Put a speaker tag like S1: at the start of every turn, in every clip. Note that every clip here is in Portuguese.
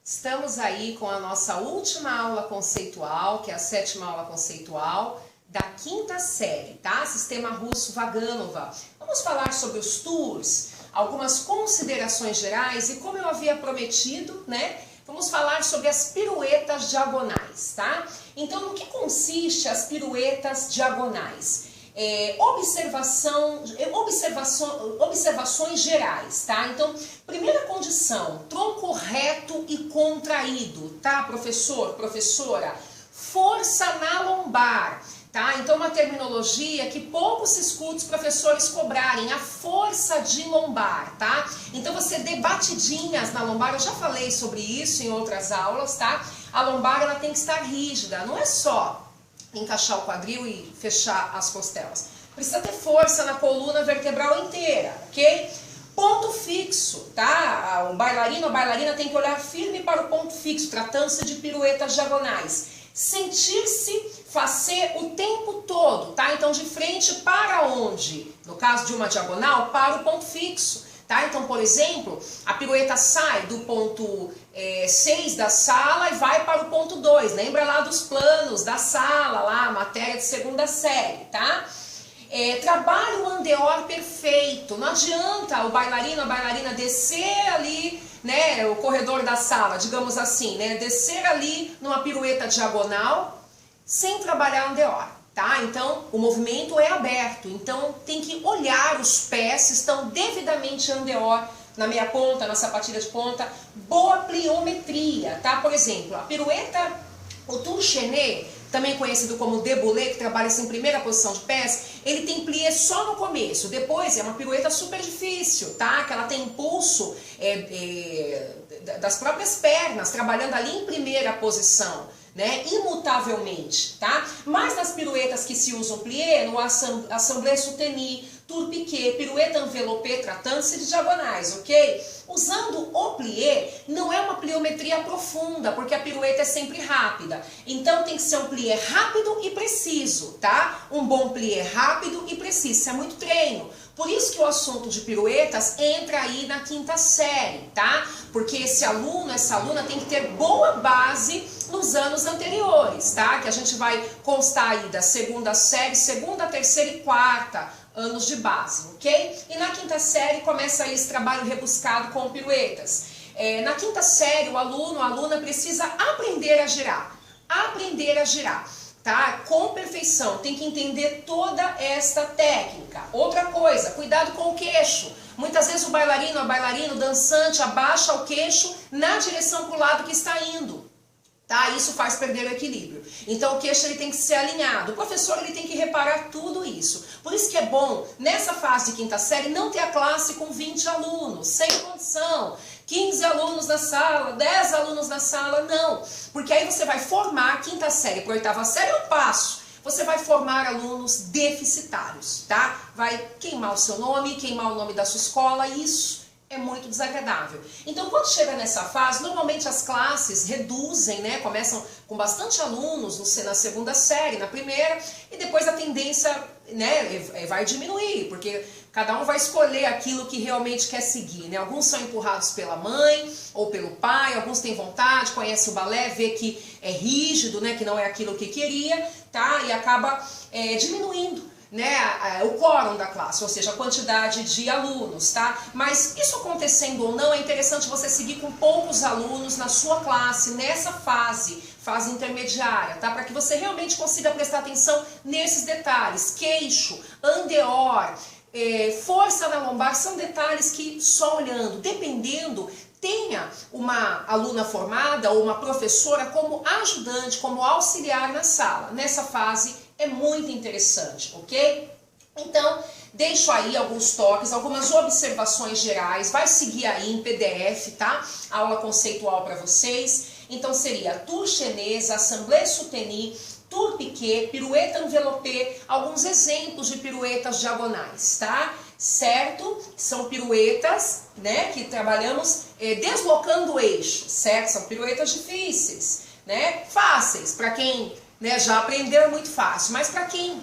S1: Estamos aí com a nossa última aula conceitual, que é a 7ª aula conceitual da 5ª série, tá? Sistema russo Vaganova. Vamos falar sobre os tours, algumas considerações gerais e, como eu havia prometido, né? Vamos falar sobre as piruetas diagonais, tá? Então, no que consiste as piruetas diagonais? Observações gerais, tá? Então, primeira condição, tronco reto e contraído, tá, professor, professora? Força na lombar, tá? Então, uma terminologia que pouco se escuta os professores cobrarem, a força de lombar, tá? Então, você dê batidinhas na lombar, eu já falei sobre isso em outras aulas, tá? A lombar, ela tem que estar rígida, não é só encaixar o quadril e fechar as costelas. Precisa ter força na coluna vertebral inteira, ok? Ponto fixo, tá? O bailarino, a bailarina tem que olhar firme para o ponto fixo, tratando-se de piruetas diagonais. Sentir-se fazer o tempo todo, tá? Então, de frente para onde? No caso de uma diagonal, para o ponto fixo. Tá? Então, por exemplo, a pirueta sai do ponto 6 da sala e vai para o ponto 2. Lembra lá dos planos da sala, lá, matéria de 2ª série, tá? Trabalha o andeor perfeito. Não adianta o bailarino, a bailarina descer ali, né, o corredor da sala, digamos assim, né, descer ali numa pirueta diagonal sem trabalhar o andeor. Tá? Então, o movimento é aberto, então tem que olhar os pés se estão devidamente andeor, na meia ponta, na sapatilha de ponta, boa pliometria, tá? Por exemplo, a pirueta, o tour chaîné, também conhecido como déboulé, que trabalha-se em primeira posição de pés, ele tem plié só no começo, depois é uma pirueta super difícil, tá? Que ela tem impulso das próprias pernas, trabalhando ali em primeira posição, né, imutavelmente, tá? Mas nas piruetas que se usam plié, no assemblée soutenue, tour piqué, pirueta enveloppée, tratando-se de diagonais, ok? Usando o plié, não é uma pliometria profunda, porque a pirueta é sempre rápida. Então tem que ser um plié rápido e preciso, tá? Um bom plié rápido e preciso, isso é muito treino. Por isso que o assunto de piruetas entra aí na 5ª série, tá? Porque esse aluno, essa aluna tem que ter boa base nos anos anteriores, tá? Que a gente vai constar aí da 2ª série, 2ª, 3ª e 4ª anos de base, ok? E na 5ª série começa aí esse trabalho rebuscado com piruetas. Na 5ª série, o aluno, a aluna precisa aprender a girar, tá? Com perfeição, tem que entender toda esta técnica. Outra coisa, cuidado com o queixo. Muitas vezes o bailarino, a bailarina, o dançante abaixa o queixo na direção para o lado que está indo. Tá? Isso faz perder o equilíbrio. Então o queixo ele tem que ser alinhado. O professor ele tem que reparar tudo isso. Por isso que é bom, nessa fase de 5ª série, não ter a classe com 20 alunos, sem condição. 15 alunos na sala, 10 alunos na sala, não. Porque aí você vai formar a 5ª série para a 8ª série, é um passo. Você vai formar alunos deficitários, tá? Vai queimar o seu nome, queimar o nome da sua escola, isso é muito desagradável. Então, quando chega nessa fase, normalmente as classes reduzem, né? Começam com bastante alunos na 2ª série, na primeira, e depois a tendência, né, vai diminuir, porque cada um vai escolher aquilo que realmente quer seguir, né? Alguns são empurrados pela mãe ou pelo pai, alguns têm vontade, conhecem o balé, vê que é rígido, né, que não é aquilo que queria, tá? E acaba diminuindo, né, o quórum da classe, ou seja, a quantidade de alunos, tá? Mas isso acontecendo ou não, é interessante você seguir com poucos alunos na sua classe, nessa fase intermediária, tá? Para que você realmente consiga prestar atenção nesses detalhes. Queixo, andeor, força na lombar, são detalhes que só olhando, dependendo, tenha uma aluna formada ou uma professora como ajudante, como auxiliar na sala. Nessa fase é muito interessante, ok? Então, deixo aí alguns toques, algumas observações gerais, vai seguir aí em PDF, tá? Aula conceitual para vocês. Então seria tour chaîné, assemblée soutenue, tour piqué, pirueta enveloppée, alguns exemplos de piruetas diagonais, tá? Certo? São piruetas, né, que trabalhamos deslocando o eixo, certo? São piruetas difíceis, né? Fáceis, para quem, né, já aprendeu é muito fácil, mas para quem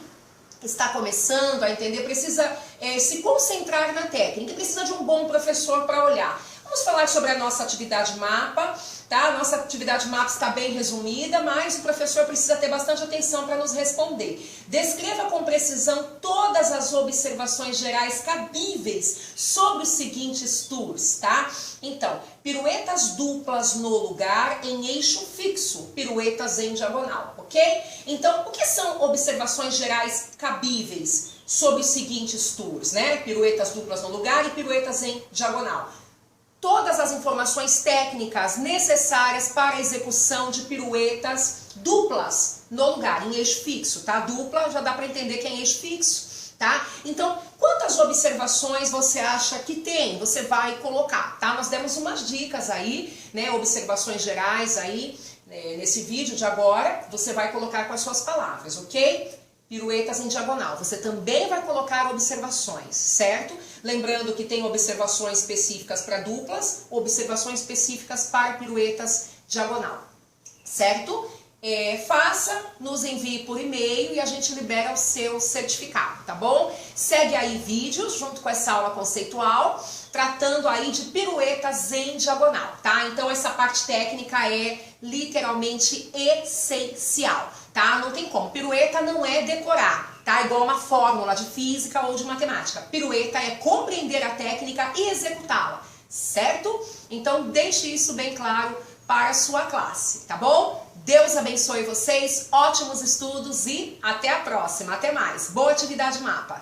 S1: está começando a entender, precisa se concentrar na técnica, precisa de um bom professor para olhar. Vamos falar sobre a nossa atividade mapa, tá? A nossa atividade mapa está bem resumida, mas o professor precisa ter bastante atenção para nos responder. Descreva com precisão todas as observações gerais cabíveis sobre os seguintes tours, tá? Então, piruetas duplas no lugar em eixo fixo, piruetas em diagonal, ok? Então, o que são observações gerais cabíveis sobre os seguintes tours, né? Piruetas duplas no lugar e piruetas em diagonal. Todas as informações técnicas necessárias para a execução de piruetas duplas no lugar, em eixo fixo, tá? Dupla já dá para entender que é em eixo fixo, tá? Então, quantas observações você acha que tem? Você vai colocar, tá? Nós demos umas dicas aí, né? Observações gerais aí, nesse vídeo de agora, você vai colocar com as suas palavras, ok? Piruetas em diagonal. Você também vai colocar observações, certo? Lembrando que tem observações específicas para duplas, observações específicas para piruetas diagonal, certo? Faça, nos envie por e-mail e a gente libera o seu certificado, tá bom? Segue aí vídeos junto com essa aula conceitual, tratando aí de piruetas em diagonal, tá? Então essa parte técnica é literalmente essencial, tá? Não tem como. Pirueta não é decorar, tá? Igual uma fórmula de física ou de matemática. Pirueta é compreender a técnica e executá-la, certo? Então deixe isso bem claro para a sua classe, tá bom? Deus abençoe vocês, ótimos estudos e até a próxima. Até mais. Boa atividade mapa!